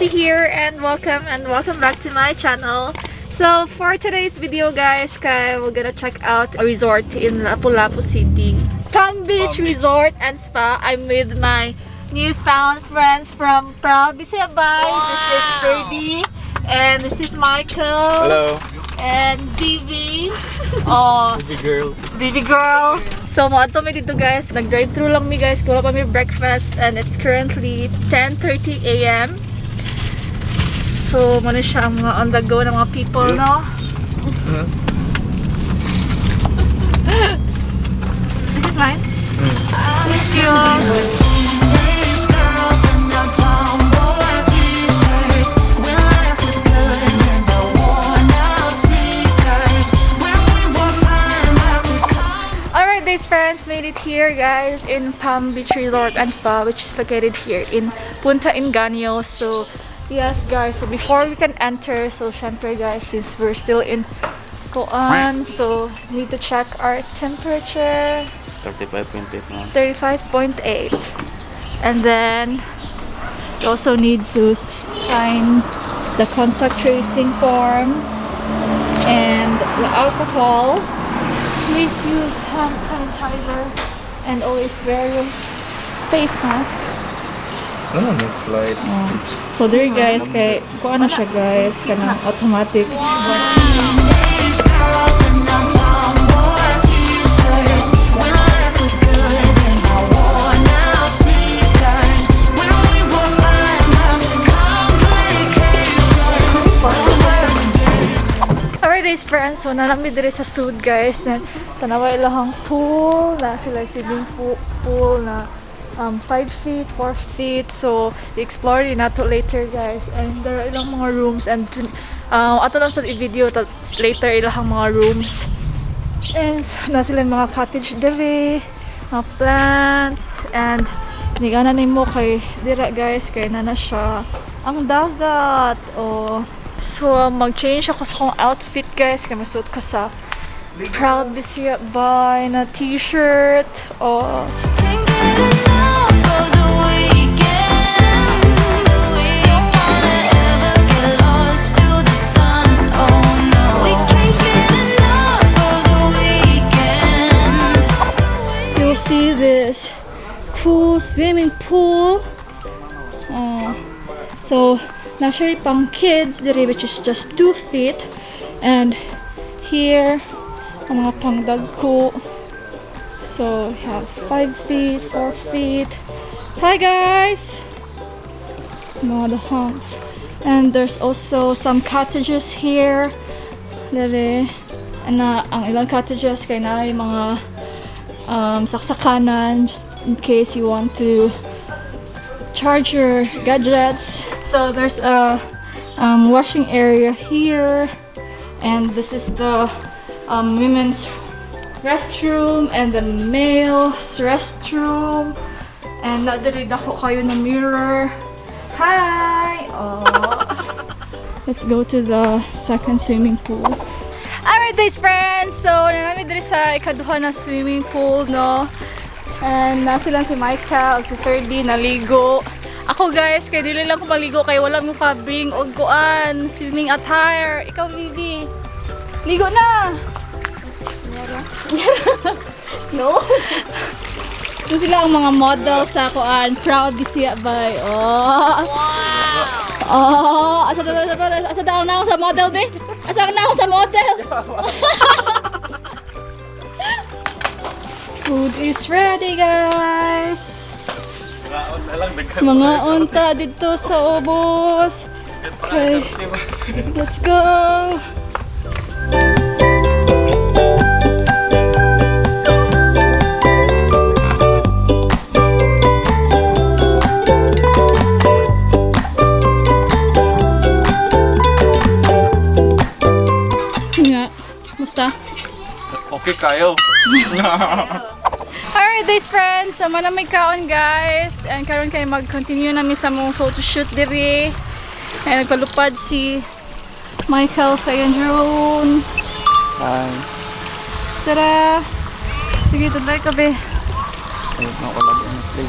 iamdaysee here, and welcome back to my channel. So for today's video guys, we're gonna check out a resort in Lapulapu City, Palm Beach Resort and Spa. I'm with my newfound friends from Brgy. This is Brgy, and this is Michael. Hello. And Vivi. Oh, Vivi girl. So moadto mi dito guys. Nag-drive through lang mi guys. Wala pa mi breakfast, and it's currently 10:30 AM. So muna siya ang mga on the go ng mga people, no? This is mine. Thank you. Friends, made it here guys in Palm Beach Resort and Spa, which is located here in Punta Inganyo. So yes guys, so before we can enter, so syempre guys, since we're still in Koan, so need to check our temperature. 35.8, and then we also need to sign the contact tracing form and the alcohol. Please use hand sanitizer and always wear your face mask. No, no flight. So there guys, kay kuha na siya guys, kanang automatic. Friends, so nalamid diri sa sud guys, na tanawa ilahang pool na sila swimming pool na 5 feet, 4 feet. So i-explore din nato later guys, and there are ilang mga rooms, and ato lang sa i-video later ilahang mga rooms, and na sila mga cottage diri, mga plants, and nigana nimo kay dira guys, kay na siya ang dagat. So, mag-change ako sa akong outfit guys, kaya masuot ko sa Proud Bisaya by na t-shirt. You'll see this cool swimming pool. So nasa pang kids diri, which is just 2 feet, and here ang mga pang dagko. So we have 5 feet, 4 feet. Hi guys, mga dahons. And there's also some cottages here diri, and ang ilang cottages kay na mga saksakanan, just in case you want to charge your gadgets. So there's a washing area here, and this is the women's restroom and the male's restroom, and nadiri dako kayo na mirror. Hi! Let's go to the second swimming pool. Alright guys friends, so namin diri sa ikaduha na swimming pool, no? And nasa lang si Micah o si 3D naligo. Ako guys, kay dili lang ko maligo kay wala mo pa bring og kuan swimming attire. Ikaw Vivi, ligo na. No. Ito sila ang mga model sa kuan Proud Bisaya by. Asa daw na ako sa model be? Asa na ako sa model? Food is ready guys. Mga unta dito sa ubos. Okay, let's go. Nga, musta? Okay kayo. Alright guys friends, so manamay kaon guys, and karon kay mag-continue namin sa mong photoshoot diri, and nagpalupad si Michael sa iyang drone. Hi. Tara! Sige, tudlay ka be. Ayun na ako lagi ang play.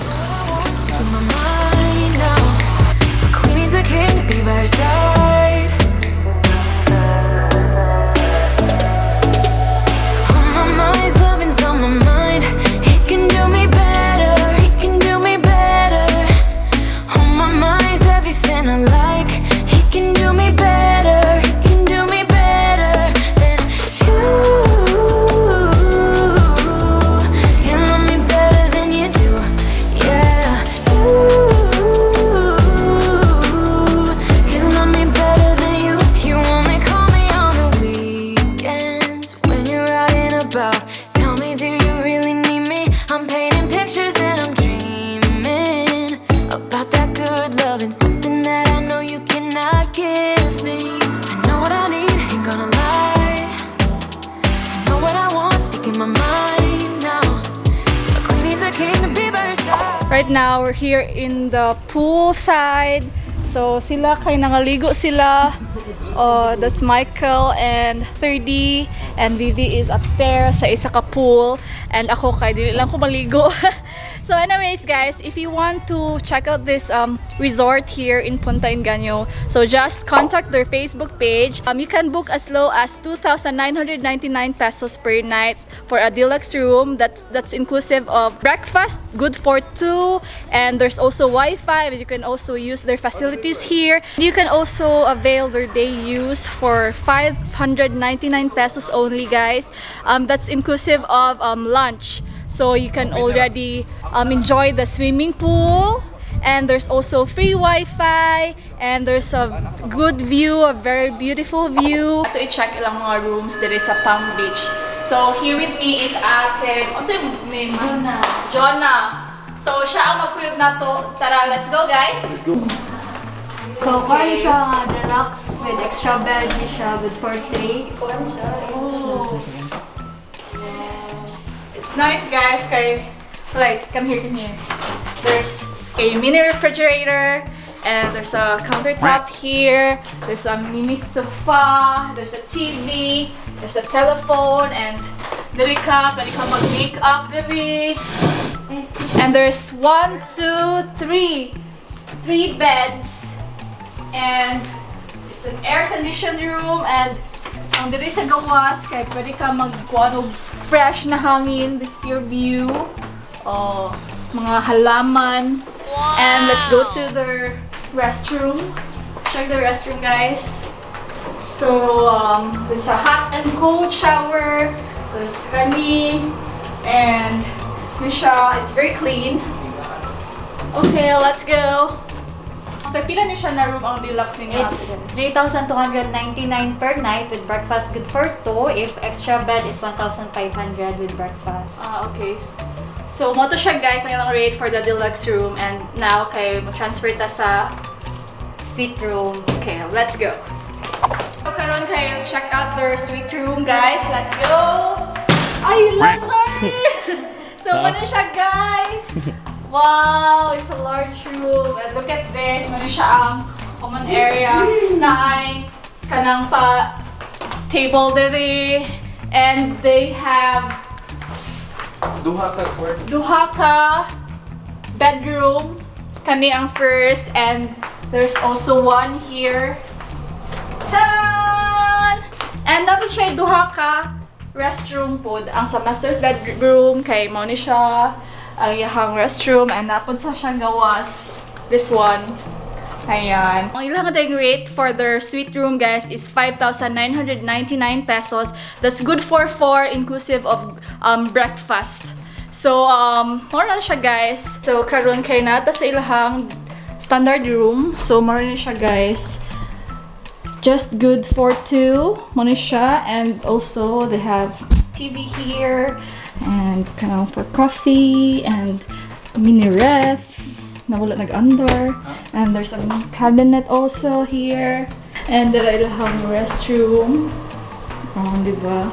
Queen is a king. be by your side. On my mind's loving's on my mind. He can do me better, he can do me better. On my mind's everything I like. He can do me better, he can do me better than you. Can love me better than you do. Yeah, you can love me better than you. You only call me on the weekends when you're out and about. Tell me, do you really need me? I'm painting pictures and I'm dreaming about that good love and something that I know you cannot give me. I know what I need, ain't gonna lie. I know what I want, speaking my mind now. A queen needs a king to be by her side. Right now, we're here in the poolside. So, sila kay nangaligo sila. That's Michael and 30. And Vivi is upstairs sa isa ka pool. And ako kay dili lang ko maligo. So anyways guys, if you want to check out this resort here in Punta Ingaño, so just contact their Facebook page. You can book as low as 2,999 pesos per night for a deluxe room. That's inclusive of breakfast, good for two, and there's also Wi-Fi. You can also use their facilities here. You can also avail their day use for 599 pesos only, guys. That's inclusive of lunch. So you can already enjoy the swimming pool, and there's also free Wi-Fi, and there's a good view, a very beautiful view. Ito i-check ilang mga rooms there is sa Palm Beach. So here with me is ate, what's your name? Jonah. So siya ang mag-cube na to. Tara, let's go guys! So, kuwan siya deluxe with extra bed siya with for 3. Kuwan siya. Oh. It's nice guys, kay like come here. There's a mini refrigerator and there's a countertop here. There's a mini sofa, there's a TV, there's a telephone, and diri ka pwede ka mag-makeup diri. And there's 1, 2, 3 beds, and it's an air-conditioned room, and ang diri sa gawas kay pwede ka magkuha og fresh na hangin. This is your view. Mga halaman. Wow. And let's go to the restroom. Check the restroom, guys. So there's a hot and cold shower. There's kani, and it's very clean. Okay, let's go. Pila ni siya na room ang deluxe niya? It's 3,299 per night with breakfast good for 2. If extra bed is 1,500 with breakfast. Okay. So, mo to siya guys ang ilang rate for the deluxe room, and now kay mo-transfer ta sa Suite room. Okay, let's go. So, karon kay check out their suite room, guys. Let's go. Ay, sorry. So, ano siya guys? Wow, it's a large room. And look at this. Ano siya ang common area na ay kanang pa table diri, and they have duha ka bedroom kani ang first, and there's also one here. Tan! And dapat siya duha ka restroom pod. Ang sa master's bedroom kay mao ni siya ang iyahang restroom, and napon sa siyang gawas this one. Ayan. Ang ilang rate for their suite room, guys, is 5,999 pesos. That's good for 4 inclusive of breakfast. So more na siya, guys. So karon kay nata sa ilahang standard room. So more na siya, guys. Just good for 2. Mo na siya, and also they have TV here, and kanang for coffee, and mini ref na wala nag-under, and there's a cabinet also here, and there ay lahang restroom. Diba?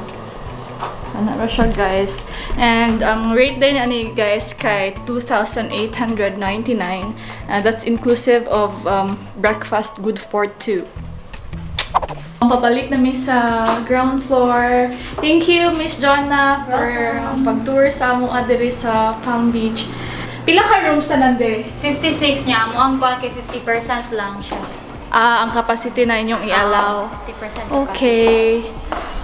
Ano ra siya, guys. And rate din ani guys kay 2,899. That's inclusive of breakfast good for 2. Pabalik namin sa ground floor. Thank you, Miss Jonna, for pag-tour sa among adiri sa Palm Beach. Pila ka rooms na nande? 56 niya. Mo ang kuwan kay 50% lang siya. ang capacity na inyong i-allow. 50% Okay.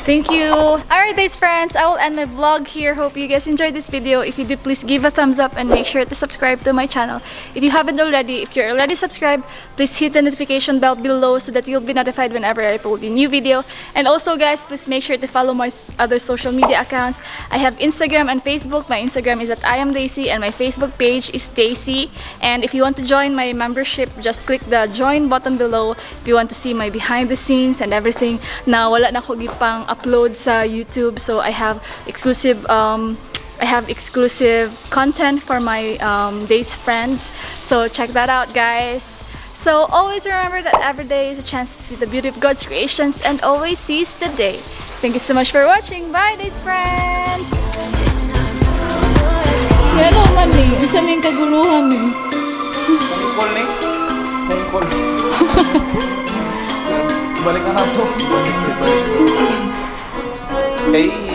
Thank you. Alright, guys, friends, I will end my vlog here. Hope you guys enjoyed this video. If you do, please give a thumbs up and make sure to subscribe to my channel. If you haven't already, if you're already subscribed, please hit the notification bell below so that you'll be notified whenever I upload a new video. And also, guys, please make sure to follow my other social media accounts. I have Instagram and Facebook. My Instagram is at iamdaysee and my Facebook page is Daisy. And if you want to join my membership, just click the join button below. If you want to see my behind the scenes and everything na wala na ko gipang upload sa YouTube, so I have exclusive content for my Days friends, so check that out, guys. So always remember that every day is a chance to see the beauty of God's creations and always seize the day. Thank you so much for watching. Bye, Days friends. Hello man ni, isa ning kaguluhan ni. Thankful ni. Thankful. Balik na to. Hey.